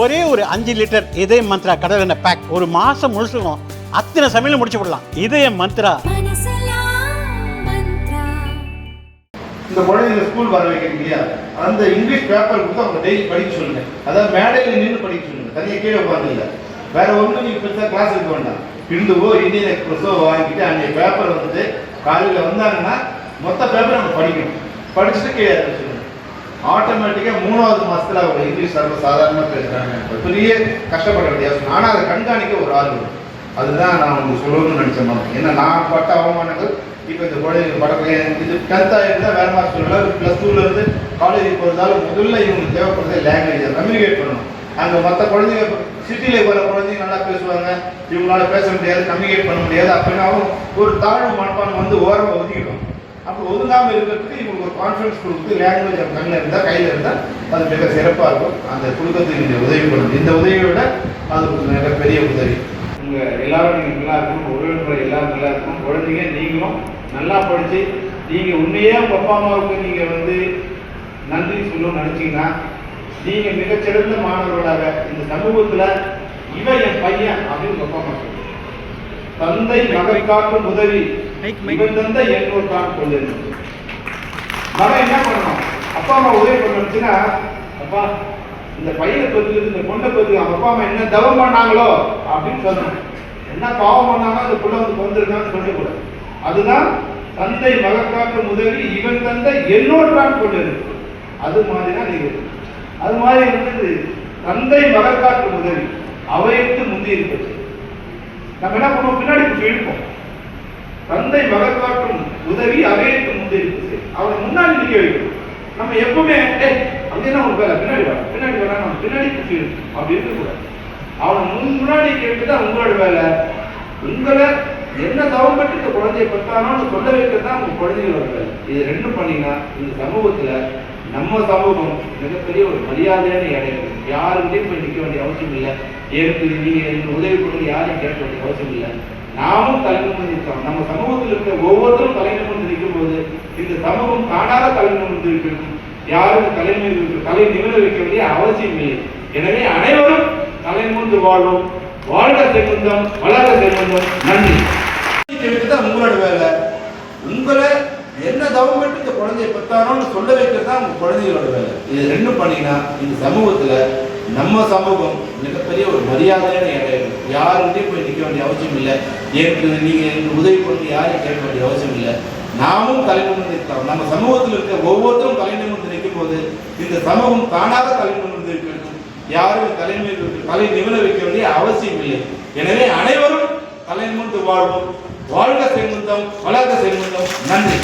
ஒரே ஒரு 5 லிட்டர் இதய மந்த்ரா கடல் எண்ணெய் பேக் ஒரு மாசம் முழுசுக்கும் அத்தனை சமையல் முடிச்சு விடலாம். இதய மந்த்ரா. இந்த குழந்தைங்க ஸ்கூல் வர வைக்கிறீங்க இல்லையா, அந்த இங்கிலீஷ் பேப்பர் கொடுத்து அவங்க டெய்லி படிக்க சொல்லுங்க. அதாவது மேடையில் நின்று படிக்க சொல்லுங்க, தனியாக கீழே உட்காந்து இல்லை. வேற ஒன்றும் நீங்கள் பெருசாக கிளாஸ் இருக்க வேண்டாம். இந்துவோ இந்தியன் எக்ஸ்பிரஸோ வாங்கிட்டு அன்றைய பேப்பர் வந்துட்டு காலையில் வந்தாங்கன்னா மொத்த பேப்பர் நம்ம படிக்கணும். படிச்சுட்டு கீழே சொல்லுங்க. ஆட்டோமேட்டிக்காக 3வது மாதத்தில் அவங்க இங்கிலீஷ் சர்வ சாதாரணமாக பேசுகிறாங்க. பெரிய கஷ்டப்பட வேண்டிய ஆனால் அதை கண்காணிக்க ஒரு ஆள் வரும். அதுதான் நான் உங்களுக்கு சொல்லணும்னு நினச்ச மாதிரி. ஏன்னா நான் பட்ட அவமானங்கள் இப்போ இந்த குழந்தைங்க படத்துல இது 10th இருந்தால் வேறு மாதிரி சொல்லலாம். +2லேருந்து காலேஜுக்கு போகிறதால முதல்ல இவங்களுக்கு தேவைப்படுறது லாங்குவேஜை கம்யூனிகேட் பண்ணணும். அங்கே மற்ற குழந்தைங்க சிட்டியில் போகிற குழந்தைங்க நல்லா பேசுவாங்க, இவங்களால பேச முடியாது, கம்யூனிகேட் பண்ண முடியாது. அப்படின்னாலும் ஒரு தாழ்வு மனப்பான்மை வந்து ஓரமாக ஒதுக்கிடும். அப்போ ஒதுங்காமல் இருக்கிறதுக்கு இவங்களுக்கு ஒரு கான்ஃபிடன்ஸ் கொடுத்து லாங்குவேஜ் அவங்க கண்ணில் இருந்தால் கையில் இருந்தால் அது மிக சிறப்பாக இருக்கும். அந்த குடும்பத்துக்கு இந்த உதவி பண்ணணும். இந்த உதவியை விட அது ஒரு மிகப்பெரிய உதவி. உங்கள் எல்லாரும் நீங்கள் நல்லா இருக்கணும், உறவினர்கள் எல்லாரும் நல்லா இருக்கணும். குழந்தைங்க நீங்களும் நல்லா படித்து நீங்கள் உண்மையே உங்கள் அப்பா அம்மாவுக்கு நீங்கள் வந்து நன்றி சொல்லணும்னு நினச்சிங்கன்னா நீங்கள் மிகச்சிறந்த மாணவர்களாக இந்த சமூகத்தில் இவன் என் பையன் அப்படின்னு உங்கள் அப்பா அம்மா சொல்லுங்க. தந்தை மகன் காக்கும் உதவி இவன் தந்தை என்னோட தான் கொள்ளுது. மகன் என்ன பண்ணணும், அப்பா அம்மா உதவி பண்ணுச்சுன்னா, அப்பா இந்த பையனை பற்றி இந்த பொண்ணை பற்றி அவங்க அப்பா அம்மா என்ன தவம் பண்ணாங்களோ அப்படின்னு சொல்லணும். என்ன பாவம் பண்ணாங்களோ அந்த பொண்ணை வந்து வந்துருக்கான்னு சொல்லக்கூடாது. அதுதான் தந்தை மகக்காக்கும் உதவி இவன் தந்தை என்னோடு தான் கொண்டது. அது மாதிரி தான் நீங்கள் அது மாதிரி வந்து தந்தை மகக்காக்கும் உதவி அவையிட்டு முந்தி இருப்பது. நம்ம என்ன பண்ணுவோம், பின்னாடி பிடிச்சி இழுப்போம். தந்தை மகக்காக்கும் உதவி அவையிட்டு முந்தி இருப்பது. அவனை முன்னாடி நிற்க வைக்கணும். நம்ம எப்பவுமே அப்படின்னா ஒரு வேலை பின்னாடி வர நம்ம பின்னாடி பிடிச்சி இழுப்போம். அப்படி இருக்கக்கூடாது. அவனை முன்னாடி கேட்டுதான் உங்களோட வேலை. உங்களை என்ன தவம்பட்டு இந்த குழந்தைய பத்தானோன்னு சொல்ல வைக்கிறது தான் உங்க குழந்தைகளோட வேலை. இது ரெண்டும் பண்ணீங்கன்னா இந்த சமூகத்துல நம்ம சமூகம் மிகப்பெரிய ஒரு மரியாதையான இடம். யாருக்கிட்டையும் போய் நிற்க வேண்டிய அவசியம் இல்லை. எனக்கு நீங்க எனக்கு உதவி பண்ணி யாரையும் கேட்க வேண்டிய அவசியம் இல்லை. நாமும் தலைநிமிர்ந்து நிற்கிறோம். நம்ம சமூகத்தில் இருக்கிற ஒவ்வொருத்தரும் தலைநிமிர்ந்து நிற்கும் போது இந்த சமூகம் தானாக தலைநிமிர்ந்து இருக்கிறது. யாரும் தலை நிமிர வைக்க வேண்டிய அவசியம் இல்லை. எனவே அனைவரும் தலைநிமிர்ந்து வாழ்வோம். வாழ்க செல்வந்தம், வளர்க செல்வந்தம். நன்றி. தான் உங்களோட வேலை. உங்களை என்ன கவர்மெண்ட் இந்த குழந்தைய பத்தானோன்னு சொல்ல வைக்கிறது தான் உங்க குழந்தைகளோட வேலை. இது ரெண்டும் பண்ணீங்கன்னா இந்த சமூகத்துல நம்ம சமூகம் மிகப்பெரிய ஒரு மரியாதையான இடம். யாருக்கிட்டையும் போய் நிற்க வேண்டிய அவசியம் இல்லை. எனக்கு நீங்க எனக்கு உதவி பண்ணி யாரையும் கேட்க வேண்டிய அவசியம் இல்லை. நாமும் தலைநிமிர்ந்து நிற்கிறோம். நம்ம சமூகத்தில் இருக்க ஒவ்வொருத்தரும் தலைநிமிர்ந்து நிற்கும் போது இந்த சமூகம் தானாக தலைநிமிர்ந்து இருக்கிறது. யாரும் தலை நிமிர வைக்க வேண்டிய அவசியம் இல்லை. எனவே அனைவரும் தலைநிமிர்ந்து வாழ்வோம். வாழ்க செல்வந்தம், வளர்க செல்வந்தம். நன்றி.